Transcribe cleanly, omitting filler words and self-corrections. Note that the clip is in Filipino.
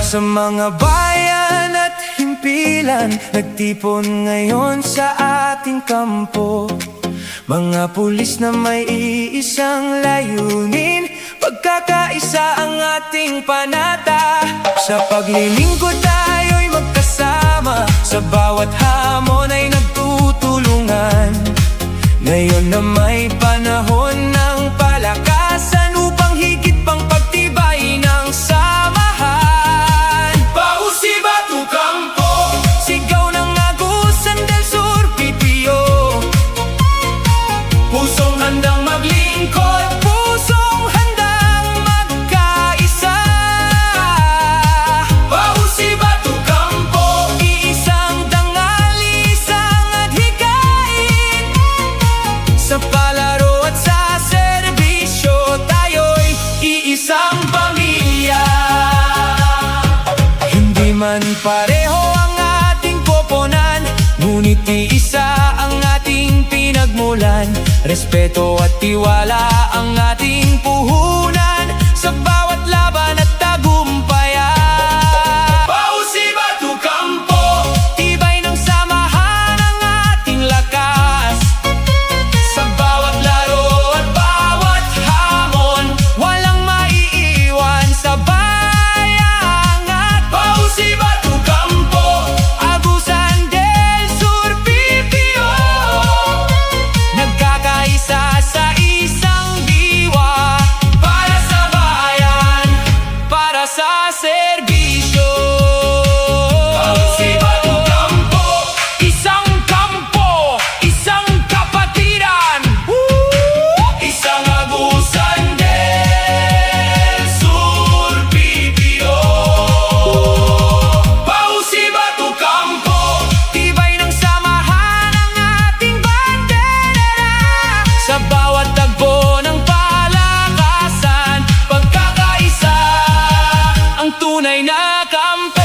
Sa mga bayan at himpilan, nagtipon ngayon sa ating kampo. Mga pulis na may iisang layunin, pagkakaisa ang ating panata. Sa paglilingkod tayo'y magkasama, sa bawat hamon ay nagtutulungan. Ngayon na may panahon ng palakasan, upang higit pang pagtibay ng samahan. Pausi Batu Campo, sigaw ng Agusan del Sur, PPO. Pusong handang maglingkod, pusong handang magkaisa. Pausi Batu Campo, iisang dangal, isang adhikain. Sa palaro at sa serbisyo, tayo'y iisang pamilya. Hindi man pareho ang ating koponan, ngunit iisa ang ating pinagmulan. Respeto at tiwala ang ating puhunan, sa bawat laban at tagumpayan. Pausi Batu Campo, tibay ng samahan ang ating lakas. Sa bawat laro at bawat hamon, walang maiiwan sa bayangat. Pausi Batu Campo, Agusan del Sur, PPO. Nagkakaisa sa isang diwa, para sa bayan, para sa serbisyo. Pausi Batu Campo, isang kampo, isang kapatiran. Isang Agusan del Sur, PPO. Pausi Batu Campo, tibay ng samahan ang ating bandera. Sa bawat tagpo ng palakasan, pagkakaisa ang tunay na kampo.